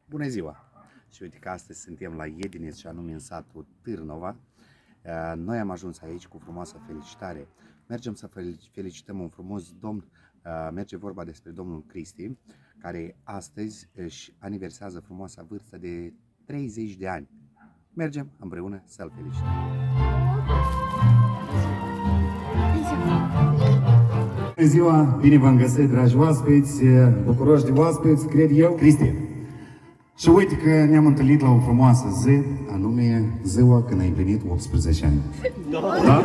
Bună ziua! Și uite că astăzi suntem la Iedineț și anume în satul Târnova. Noi am ajuns aici cu frumoasă felicitare. Mergem să felicităm un frumos domn. Merge vorba despre domnul Cristi, care astăzi își aniversează frumoasa vârstă de 30 de ani. Mergem împreună să-l felicităm. Bună ziua! Bine v-am găsit, dragi oaspeți, bucuroși de oaspeți, cred eu, Cristi. Și uite că ne-am întâlnit la o frumoasă zi, anume ziua când ai împlinit 18 ani. Da?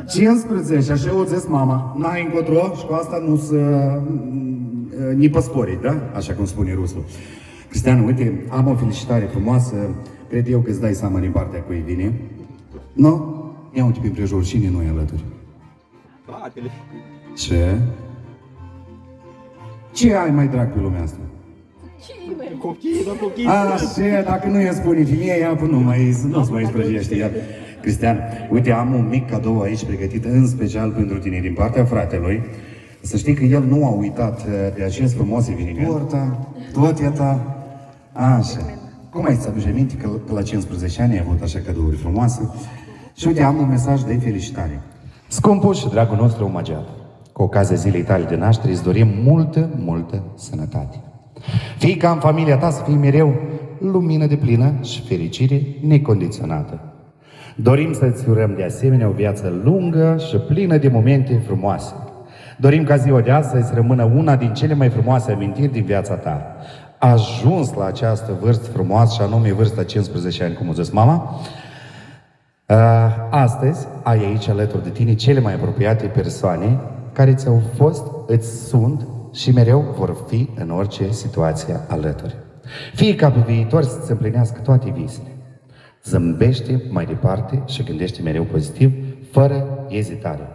15, așa o zis mama, n-ai încotro și cu asta nu să ne păspori, da? Așa cum spune rusul. Cristian, uite, am o felicitare frumoasă, cred eu că îți dai seama din partea cui vine. Nu? Ia uite pe împrejur, cine nu e alături? Fratele. Ce? Ce ai mai drag pe lumea asta? Cochii. Așa, dacă nu i-a spune femeia, nu-ți mai sprăjește ea. Cristian, uite, am un mic cadou aici pregătit în special pentru tine din partea fratelui. Să știi că el nu a uitat de acest frumos eveniment. Torta, tot e ta. Așa. Cum ai să aduci aminte că la 15 ani ai avut așa cadouri frumoase? Și uite, am un mesaj de felicitare. Scumpul și dragul nostru omagiat, cu ocazia zilei tale de naștere îți dorim multă sănătate. Fii ca în familia ta să fii mereu lumină de plină și fericire necondiționată. Dorim să-ți urăm de asemenea o viață lungă și plină de momente frumoase. Dorim ca ziua de astăzi să rămână una din cele mai frumoase amintiri din viața ta. Ajuns la această vârstă frumoasă și anume vârsta 15 ani, cum o zis mama, astăzi ai aici alături de tine cele mai apropiate persoane care ți-au fost, îți sunt și mereu vor fi în orice situație alături. Fie ca pe viitor să-ți împlinească toate visele. Zâmbește mai departe și gândește mereu pozitiv, fără ezitare.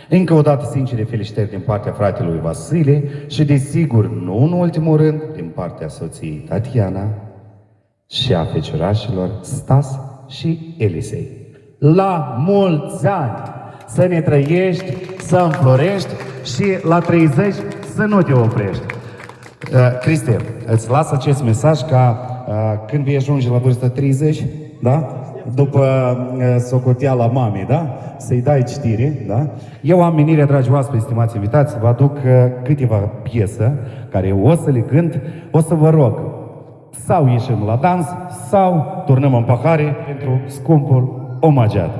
Încă o dată sincere felicitări din partea fratelui Vasile și desigur, nu în ultimul rând, din partea soției Tatiana și a feciorașilor Stas și Elisei. La mulți ani! Să ne trăiești, să înflorești și la 30 să nu te oprești. Cristi, îți las acest mesaj ca când vei ajunge la vârsta 30, da? După socoteala mamei, da? Să-i dai citire, da? Eu am menirea, dragi oaspeți, stimați invitați, să vă aduc câteva piese care o să le cânt, o să vă rog, sau ieșim la dans, sau turnăm în pahare pentru scumpul omagiat.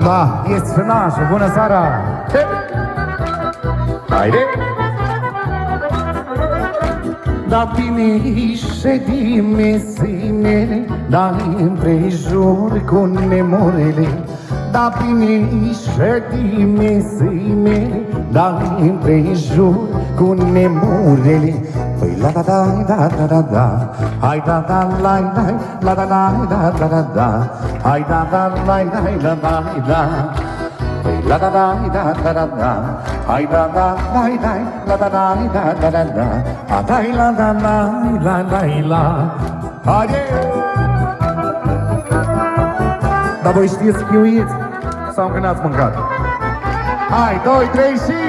Da, este șunașul, bună seara! Haide! Da bine ședime zile, da împrejur cu nemurele. Da bine ședime zile, da împrejur cu nemurele. Păi la da da, hai da da la da da, hai da da la. Păi la da da, hai da da la da, a dai la da la. Haide! Dar voi știți chiuiți sau încă n-ați mâncat? Hai, 2, 3 și...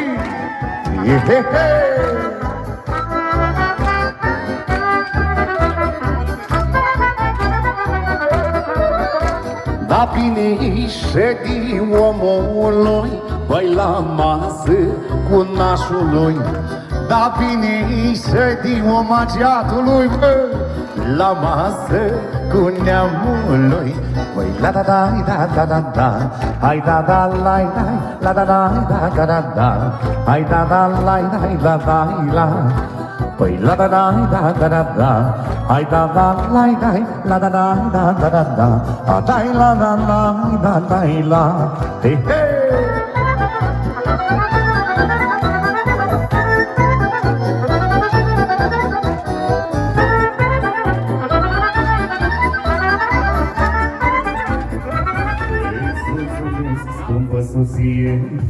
Da bine ședi omului, băi la masă cu nașului. Da bine ședi omagiatului, băi la masă cu neamului. Băi la da da, hai da da la da da, hai da da la. Păi la da da, hai da da la da, a dai la la, he he. Scumpă soție,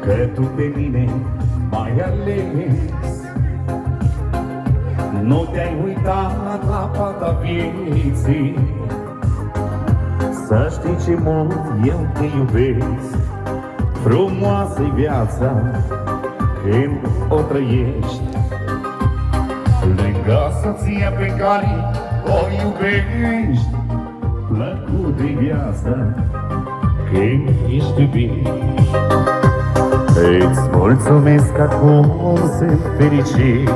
că tu pe mine m-ai ales. Nu te-ai uitat la pata vieții, Să știi ce mult eu te iubesc. Frumoasă-i viața când o trăiești lângă soția pe care o iubești. Plăcut-i viața când ești iubit. Îți mulțumesc acum, sunt fericit.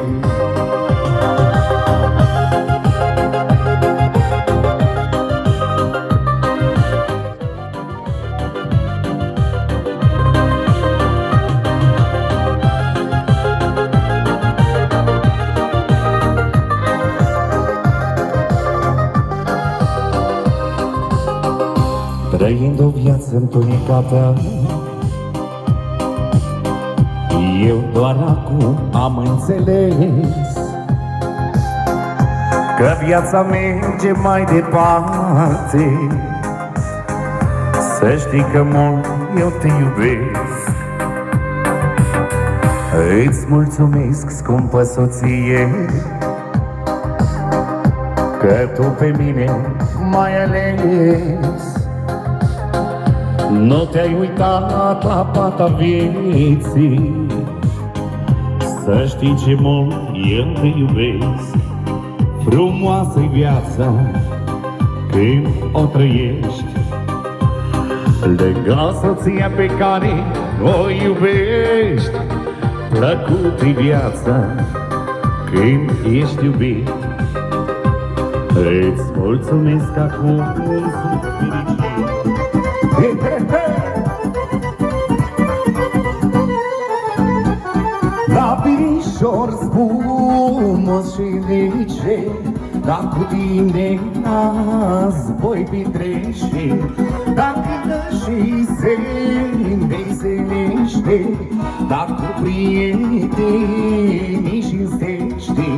Trăind o viață întunecată, eu doar acum am înțeles că viața merge mai departe. Să știi că mult eu te iubesc. Îți mulțumesc, scumpă soție, că tu pe mine m-ai ales. Nu te-ai uitat la pata vieții. Să știi ce mult eu te iubesc. Frumoasă-i viața când o trăiești lângă soția pe care o iubești. Plăcut-i viața când ești iubit. Îți mulțumesc acum, sunt fericit. La binișor spumos și lice, dar cu tine azi voi petrece. Dacă dă și se înveselește, dacă cu prietenii și înstește.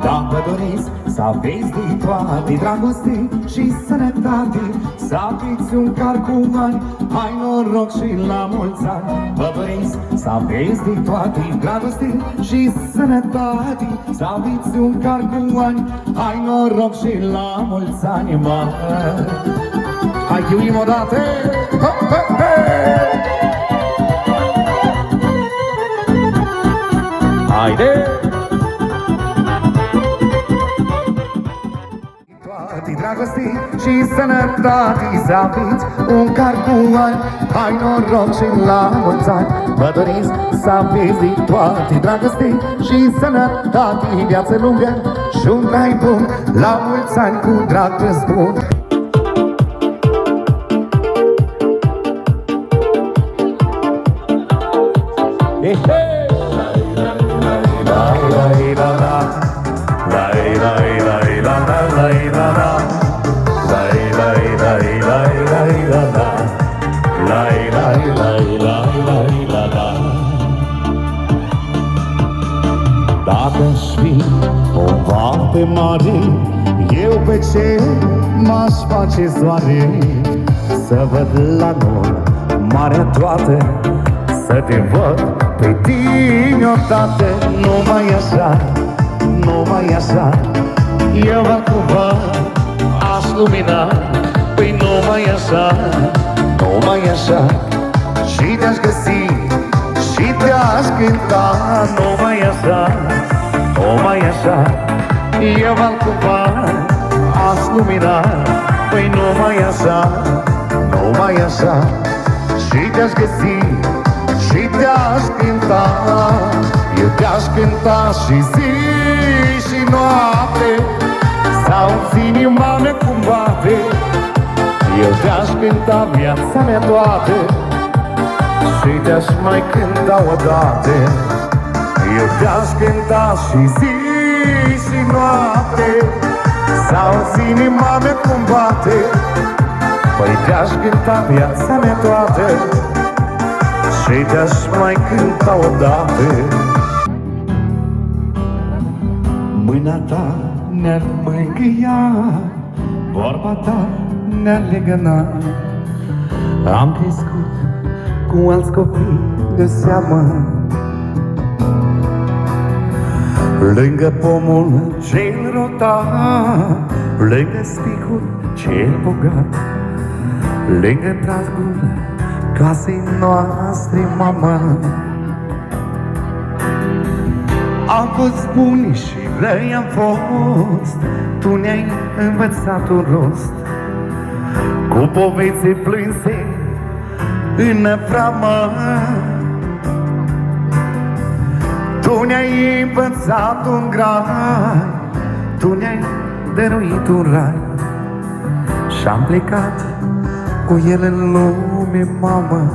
Dacă doresc să aveți de toate dragoste și sănătate, să aveți un car cu bani, hai noroc și la mulți ani. Vă doresc să aveți de toate dragoste și sănătate, să aveți un car cu bani, hai noroc și la mulți ani, mă. Hai chiuim odată! Haide! Dragoste și sănătate, să aveți un car cu ani, hai noroc și la mulți ani. Vă doresc să aveți de toate dragoste și sănătate, viață lungă și un trai bun, la mulți ani cu drag răzbun. Dacă-aș fi o varte mare, eu pe cer m-aș face soare. Să văd la noi marea toată, să te văd pe tine odată. Numai așa, numai așa, eu acum aș lumina. Păi numai așa, numai așa, și te-aș găsi și te-aș cânta. Numai așa, numai așa, eu altcumva aș lumina. Păi numai așa, numai așa, și te-aș găsi și te-aș cânta. Eu te-aș cânta și zi și noapte, sau inima mea cum bate. Eu te-aș cânta viața mea toată și te-aș mai cânta odată. Eu te-aș cânta și zi și noapte, sau inima mea cum bate. Păi te-aș cânta viața mea toată și te-aș mai cânta odată. Mâna ta ne-ar mângâia, vorba ta ne-ar legăna. Am crescut cu alți copii de seamă, lângă pomul cel rotat, lângă spicul cel bogat. lângă pragul casei noastre, mama. Am fost buni și răi am fost, tu ne-ai învățat un rost, cu povețe plânse în framă. Tu ne-ai învățat un grai, tu ne-ai dăruit un rai, și-am plecat cu el în lume, mamă.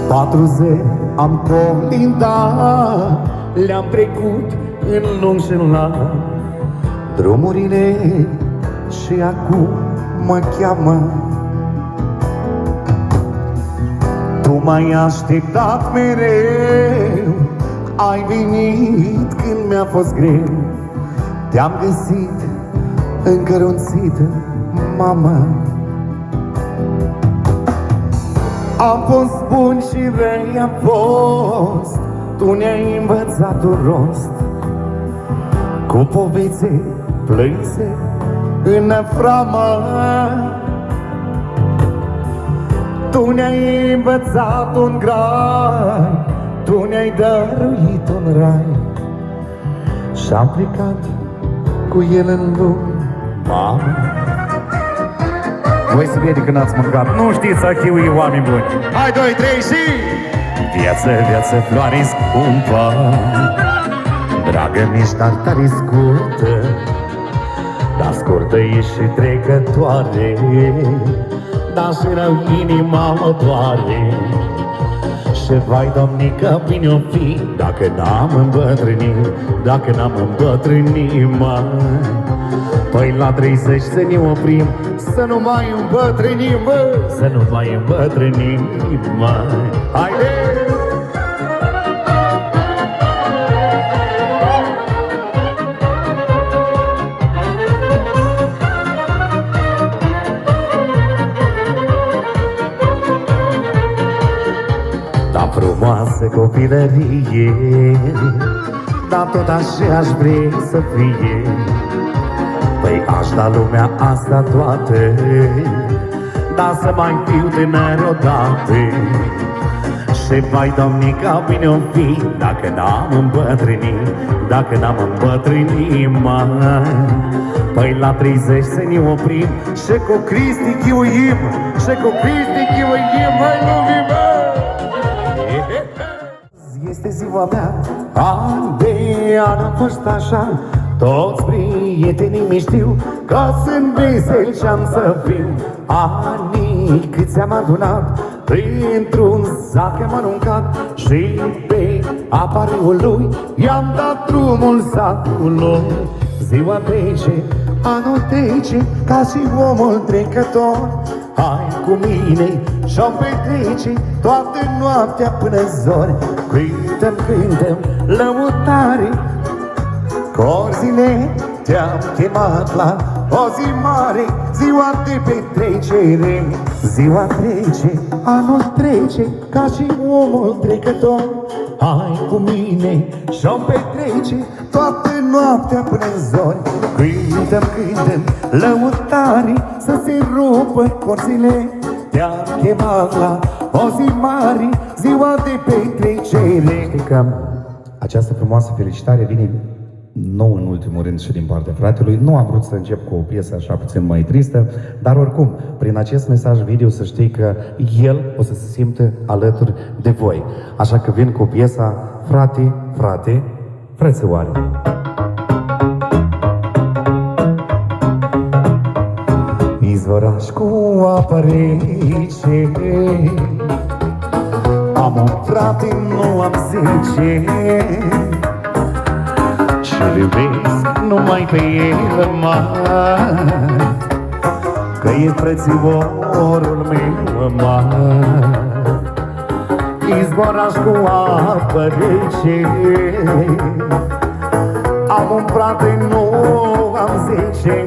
Patruzeci am colindat, le-am trecut în lung și în lat drumurile și acum mă cheamă. Tu m-ai așteptat mereu, ai venit când mi-a fost greu, te-am găsit încărunțită, mamă. Am fost bun și răi am fost, tu ne-ai învățat un rost, cu povețe plânse în framă. Tu ne-ai învățat un grai, tu ne-ai dăruit un rai, și-am plecat cu el în lume, mamă. Voi să vede că n-ați mâncat, nu știți a chiui, oameni buni. Hai, 2, 3 și... Viață, floare scumpă, dragă mi-ești, dar tare scurtă, dar scurtă e și trecătoare, dar și rău inima mă doare. Și vai, domnică, bine-o fi, dacă n-am îmbătrânit, dacă n-am îmbătrânit, mai. Păi la 30 să ne oprim, să nu mai îmbătrânim, bă, să nu mai îmbătrânim, mai. Haide! Da, frumoasă copilărie, dar tot așa aș vrea să fie. Păi aș da lumea asta toată, dar să mai fiu tânăr odată. Și vai, domnica, bine-o fi, dacă n-am îmbătrânit, dacă n-am îmbătrânit, mai. Păi la 30 să ne oprim și cu Cristi chiuim, și cu Cristi chiuim, mai lumii, mă! Este ziua mea, an de an am fost așa, toți prietenii mi știu că sunt vesel și-am să fiu. Anii câți am adunat, printr-un sac am aruncat, și pe apareul lui i-am dat drumul satului. Ziua trece, anul trece, ca și omul trecător. Hai cu mine și-o petrece toată noaptea până zori. Cântăm lăutare, corzile te-am chemat la o zi mare, ziua de petrecere. Ziua trece, anul trece, ca și omul trecător. Hai cu mine și-o petrece toată noaptea până zori. Cântăm lăutare, să se rupă corzile. Te-am chemat la o zi mare, ziua de petrecere. Știi că această frumoasă felicitare vine nu în ultimul rând și din partea fratelui. Nu am vrut să încep cu o piesă așa puțin mai tristă, dar oricum, prin acest mesaj video să știi că el o să se simtă alături de voi. Așa că vin cu piesa Frate, frățioare. Izvoraș cu apă rece, am un frate, nu am 10, și-l iubesc numai pe el, mai, că e frățiorul meu, mai. Izvoraș cu apă rece, am un frate, nu am 10,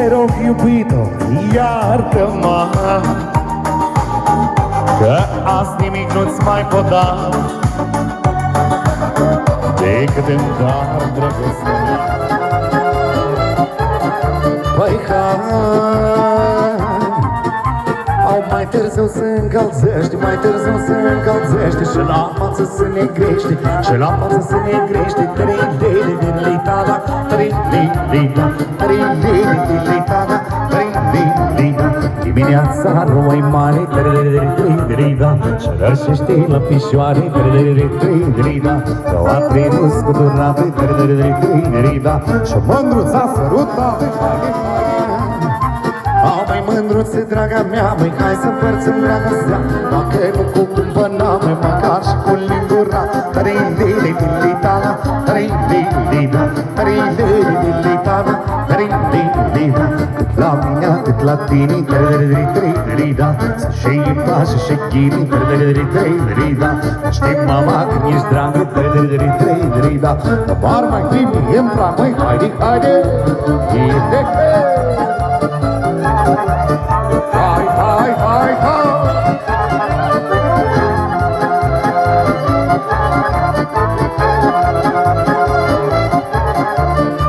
te rog, iubito, iartă-mă, că azi nimic nu-ți mai pot da decât în dar dragostea mea. Păi au mai târziu se încălzește, mai târziu se încălzește și la față se negrește, și la față se negrește. Tri-li-li-li-li-ta-da, tri-li-li-da, tri-li-li-li-li-ta-da, tri-li-li-da. Dimineața rămâi mare, tri-li-li-li-li-da, și rășește la pișoare, tri-li-li-li-li-da. Rău-a trinus cu durate, tri-li-li-li-li-da, și mândruța sărutate. Au mai mândruțe, draga mea, măi, hai să împărțim dragostea, dacă nu cu cumpăna, măi, măcar și cu lingura. Tri-li-li-li-li-ta-da, tri-li-li-da, tri-li-li-li-ta-da, tri-li-li-da. Cât la mine, atât la tine, tri-li-li-li-da. Și îi place și ghini, tri-li-li-li-da. Știi, mama, când ești dragă, tri-li-li-li-da. Dar mai primi în prag, măi, haide, haide, haide. Hai, hai, hai, hai!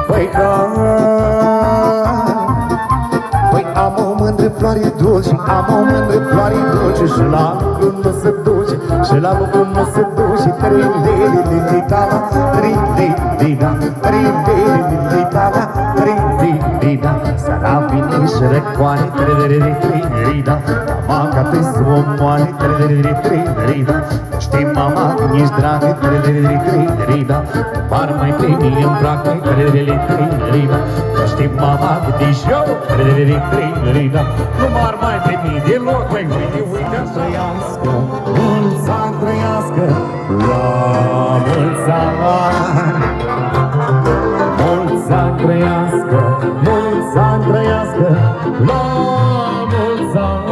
Păi am o mândră floare dulce, am o mândră floare dulce, și la lucru nu se duce, și la lucru nu se duce. Tri-li-li-li-li-ta-da, tri-li-li-da, tri-li-li-li-ta-da, tri-li-li-da. Seara vine și răcoare, tri-li-li-li-da. Mama, ca te să o moare, tri-li-li-li-da. Știi, mama, când ești dragă, tri-li-li-li-da. Par mai primi în prag, tri-li-li-li-da. Știi, mama, cât ești eu, tri-li-li-li-da. Nu m-ar mai primi deloc, măi, uite, trăiască, mulți ani trăiască, la mulți ani. Mulți ani trăiască, mulți ani trăiască, la mulți ani.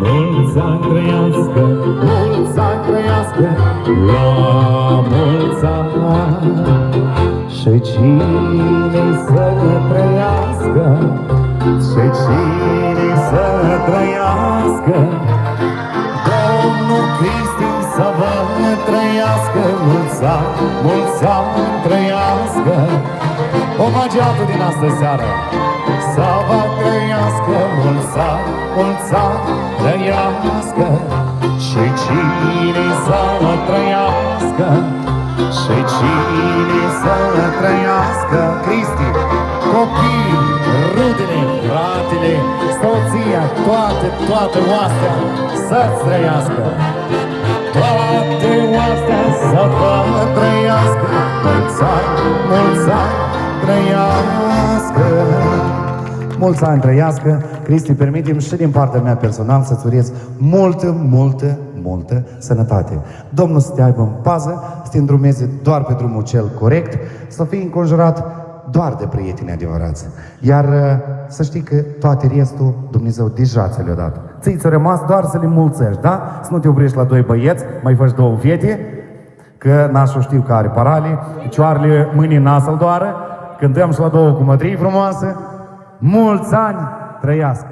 Mulți ani trăiască, mulți ani trăiască, la mulți ani. Și cine să trăiască, și cine să trăiască, Domnul Cristi să vă trăiască, mulți ani trăiască. Omagiatul din astă seară, să vă trăiască, mulți ani trăiască. Și cine să trăiască, și cine să trăiască, Cristi, copiii, rudele, fratele, soția, toate oastea să-ți trăiască. Toate oastea să vă trăiască, mulți ani trăiască. Mulți ani trăiască. Cristi, permite-mi și din partea mea personal să-ți urez multă sănătate. Domnul să te aibă în pază, să te îndrumeze doar pe drumul cel corect, să fii înconjurat doar de prieteni adevărați. Iar să știi că toate restul Dumnezeu deja ți le-a dat. Ți-a rămas doar să le mulțești, da? Să nu te oprești la 2 băieți, mai faci 2 fete, că nașul știu că are parale, picioarele, mâinii nasă-l doară, cântăm și la 2 cu mătrii frumoasă. Mulți ani trăiască!